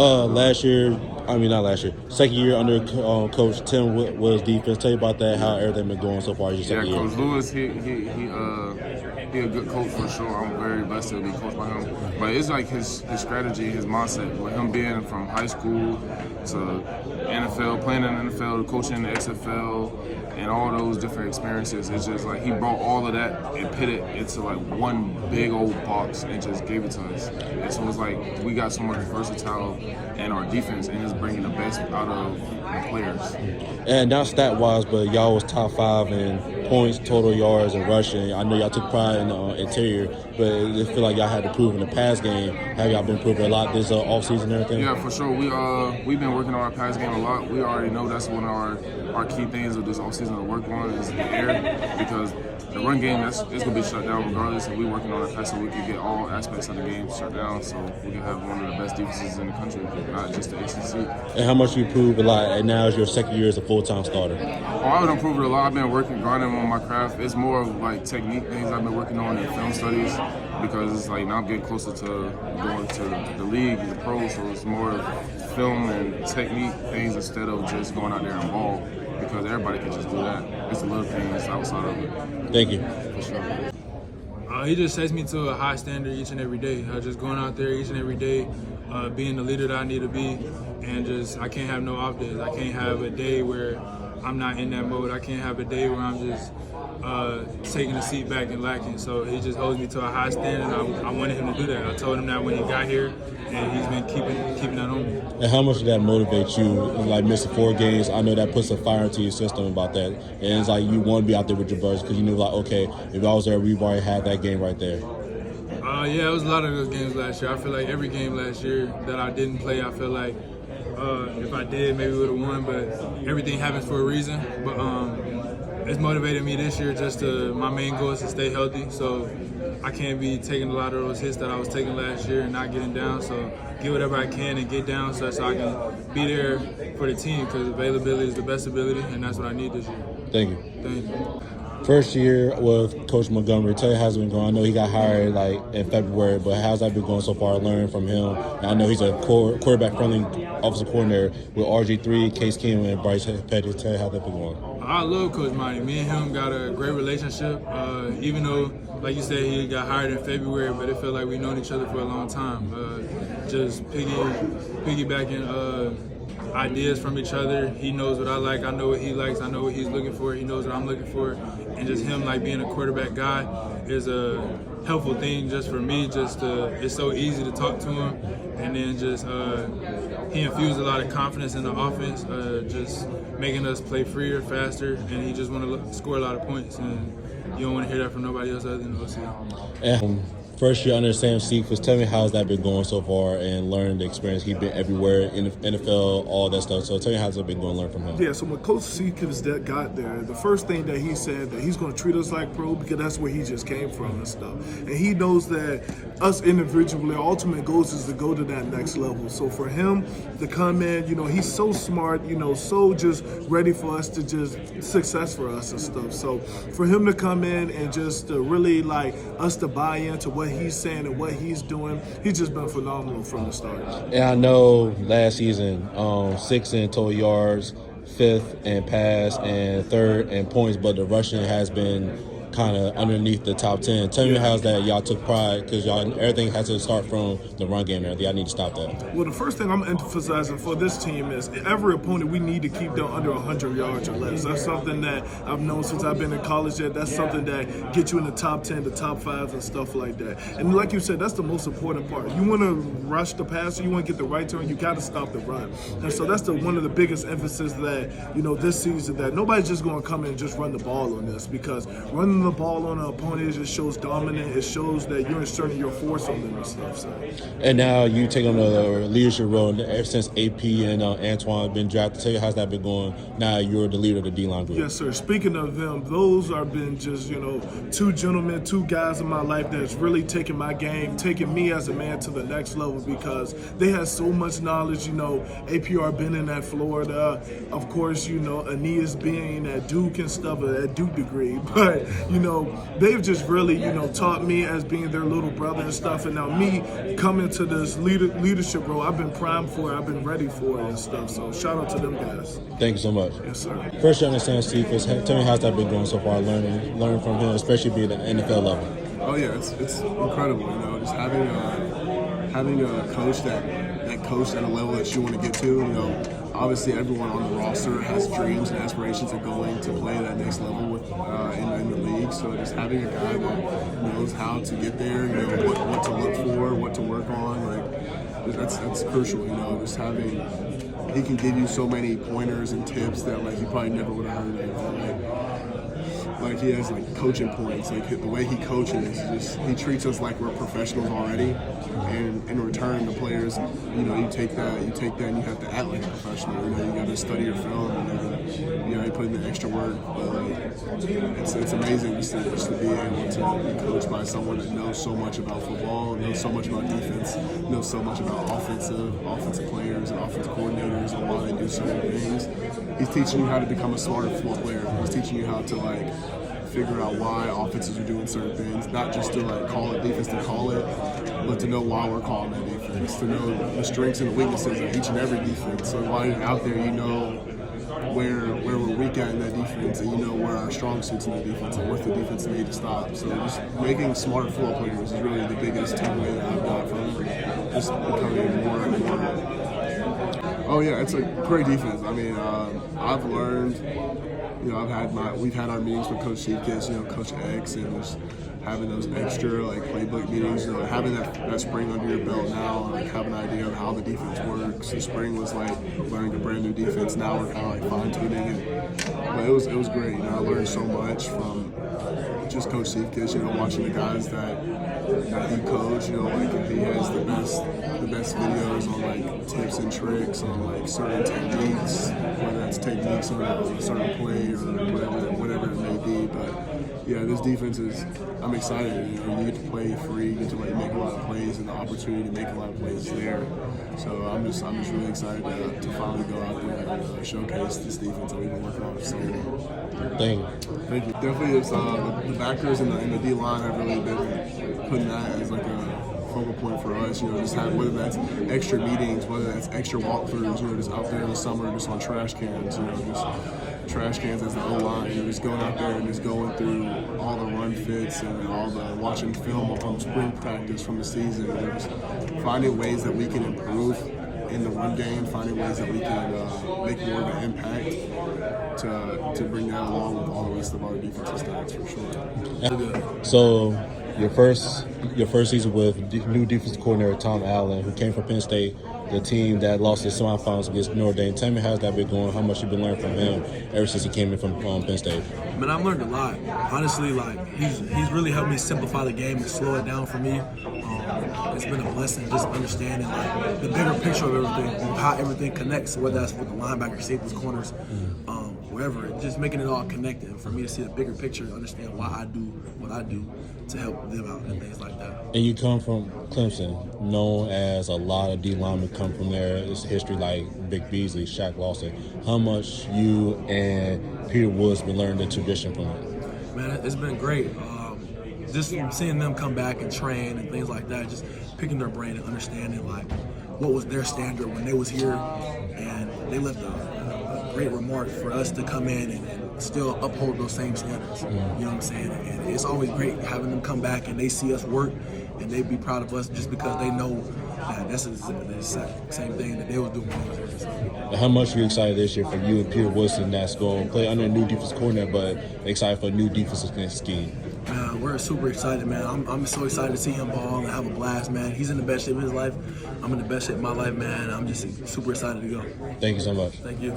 Not last year, second year under Coach Tim Will's defense. Tell you about that, how everything been going so far as your second year. Coach Lewis, he a good coach for sure. I'm very blessed to be coached by him. But it's like his strategy, his mindset, with him being from high school to NFL, playing in the NFL, coaching in the XFL, and all those different experiences. It's just like he brought all of that and put it into like one big old box and just gave it to us. And so it's like we got so much versatile in our defense, and it's bringing the best out of the players. And not stat-wise, but y'all was top 5 in points, total yards, and rushing. I know y'all took pride in the interior, but I feel like y'all had to prove in the pass game. Have y'all been proving a lot this offseason and everything? Yeah, for sure. We've been working on our pass game a lot. We already know that's one of our key things of this offseason to work on is the air, because the run game it's going to be shut down regardless, and we're working on the pass so we can get all aspects of the game shut down so we can have one of the best defenses in the country, not just the ACC. And how much you improved a lot, and now is your second year as a full-time starter? I would improve it a lot. I've been working, grinding on my craft. It's more of like technique things I've been working on in film studies, because it's like now I'm getting closer to going to the league, the pro, so it's more of film and technique things instead of just going out there and ball, because everybody can just do that. It's the little things outside of it. Thank you. For sure. He just sets me to a high standard each and every day. Just going out there each and every day, being the leader that I need to be, and just I can't have no off days. I can't have a day where I'm not in that mode. I can't have a day where I'm just taking a seat back and lacking. So he just holds me to a high standard. I wanted him to do that. I told him that when he got here, and he's been keeping that on me. And how much did that motivate you? Like missing 4 games, I know that puts a fire into your system about that. And it's like you want to be out there with your brothers because you knew like, okay, if I was there, we've already had that game right there. Yeah, it was a lot of those games last year. I feel like every game last year that I didn't play, I feel like if I did, maybe we would have won. But everything happens for a reason. But it's motivated me this year. My main goal is to stay healthy. So I can't be taking a lot of those hits that I was taking last year and not getting down. So get whatever I can and get down so I can be there for the team, because availability is the best ability, and that's what I need this year. Thank you. Thank you. First year with Coach Montgomery, tell you how's it been going. I know he got hired like in February, but how's that been going so far, learning from him? And I know he's a quarterback-friendly offensive coordinator with RG3, Case Keenum, and Bryce Petty. Tell you how that been going. I love Coach Monty. Me and him got a great relationship, even though, like you said, he got hired in February, but it felt like we've known each other for a long time. Just piggybacking ideas from each other. He knows what I like, I know what he likes, I know what he's looking for, he knows what I'm looking for, and just him like being a quarterback guy is a helpful thing just for me. It's so easy to talk to him, and then just he infused a lot of confidence in the offense, just making us play freer, faster, and he just want to score a lot of points, and you don't want to hear that from nobody else other than the OC. And first year under Sam Seacrest, tell me how's that been going so far and learning the experience. He's been everywhere in the NFL, all that stuff. So tell me how's it been going to learn from him. Yeah, so when Coach Seacrest got there, the first thing that he said that he's going to treat us like pro, because that's where he just came from and stuff. And he knows that us individually, our ultimate goals is to go to that next level. So for him to come in, he's so smart, so just ready for us to just success for us and stuff. So for him to come in and just to really like us to buy into what he's saying and what he's doing, he's just been phenomenal from the start. And I know last season, 6th in total yards, 5th in pass, and 3rd in points, but the rushing has been kind of underneath the top 10. Tell me how's that y'all took pride, because everything has to start from the run game and y'all need to stop that. Well, the first thing I'm emphasizing for this team is every opponent, we need to keep them under 100 yards or less. That's something that I've known since I've been in college. That's something that gets you in the top 10, the top 5 and stuff like that. And like you said, that's the most important part. You want to rush the passer, you want to get the right turn, you got to stop the run. And so that's one of the biggest emphasis that, this season, that nobody's just going to come in and just run the ball on this, because running the ball on an opponent just shows dominant. It shows that you're inserting your force on them and stuff. So. And now you take on the leadership role ever since AP and Antoine have been drafted. Tell you how's that been going. Now you're the leader of the D-line group. Yes, sir. Speaking of them, those have been just, 2 gentlemen, 2 guys in my life that's really taken my game, taking me as a man to the next level, because they have so much knowledge. APR been in at Florida. Of course, Aeneas being at Duke and stuff, at Duke degree. But, they've just really, taught me as being their little brother and stuff. And now me coming to this leadership role, I've been primed for it, I've been ready for it and stuff. So shout out to them guys. Thank you so much. Yes, sir. First, you understand Steve. Tell me how's that been going so far, learning from him, especially being at the NFL level. Oh yeah, it's incredible. Just having a coach that coached at a level that you want to get to. Obviously everyone on the roster has dreams and aspirations of going to play that next level with in the league. So just having a guy that knows how to get there, what to look for, what to work on, that's crucial. Just having, he can give you so many pointers and tips that you probably never would have heard of. Like he has coaching points. The way he coaches, he treats us like we're professionals already, and in return, the players, you take that, and you have to act like a professional. You got to study your film, and you put in the extra work. But it's amazing just to be able to be coached by someone that knows so much about football, knows so much about defense, knows so much about offensive players and offensive coordinators and why they do certain things. He's teaching you how to become a smarter football player. He's teaching you how to figure out why offenses are doing certain things, not just to call it defense to call it, but to know why we're calling that defense, to know the strengths and the weaknesses of each and every defense. So while you're out there, where we're weak at in that defense, and where our strong suits in the defense and what the defense need to stop. So just making smarter football players is really the biggest takeaway that I've got from it. Just becoming more and more. Oh yeah, it's a great defense. I've learned. We've had our meetings with Coach Seekis, Coach X, and just having those extra playbook meetings, having that spring under your belt now, having an idea of how the defense works. The spring was learning a brand new defense. Now we're kind of fine tuning it. But it was great. I learned so much from just Coach Seekis. Watching the guys that he coached. He has the best videos on tips and tricks on certain techniques, whether that's techniques on a certain play or whatever it may be. But yeah, this defense is. I'm excited. You get to play free, you get to make a lot of plays, and the opportunity to make a lot of plays is there. So I'm just really excited to finally go out there and showcase this defense that we've been working on for so long. Thank you. Definitely, it's the backers and the D line have really been putting that as a focal point for us. Just have, whether that's extra meetings, whether that's extra walkthroughs. Just out there in the summer, just on trash cans. Just trash cans as the O-line. Just going out there and just going through all the run fits and all the watching film from spring practice from the season. Just finding ways that we can improve in the run game, finding ways that we can make more of an impact to bring that along with all the rest of our defensive stats for sure. So your first season with new defensive coordinator Tom Allen, who came from Penn State, the team that lost the semifinals against Notre Dame. Tell me how's that been going? How much you've been learning from him ever since he came in from Penn State? Man, I've learned a lot. Honestly, he's really helped me simplify the game and slow it down for me. It's been a blessing just understanding the bigger picture of everything, how everything connects, whether that's with the linebackers, safeties, corners, wherever. Just making it all connected. And for me to see the bigger picture, understand why I do what I do to help them out and things like that. And you come from Clemson, known as a lot of D linemen come from there. It's history like Vic Beasley, Shaq Lawson. How much you and Peter Woods been learning the tradition from it? Man, it's been great. Just seeing them come back and train and things like that, just picking their brain and understanding what was their standard when they was here, and they left a great remark for us to come in and still uphold those same standards. You know what I'm saying? And it's always great having them come back and they see us work and they be proud of us just because they know that that's the same thing that they was doing when they was here. How much are you excited this year for you and Peter Wilson that's going to play under a new defensive coordinator, but excited for a new defensive scheme? We're super excited, man. I'm so excited to see him ball and have a blast, man. He's in the best shape of his life. I'm in the best shape of my life, man. I'm just super excited to go. Thank you so much. Thank you.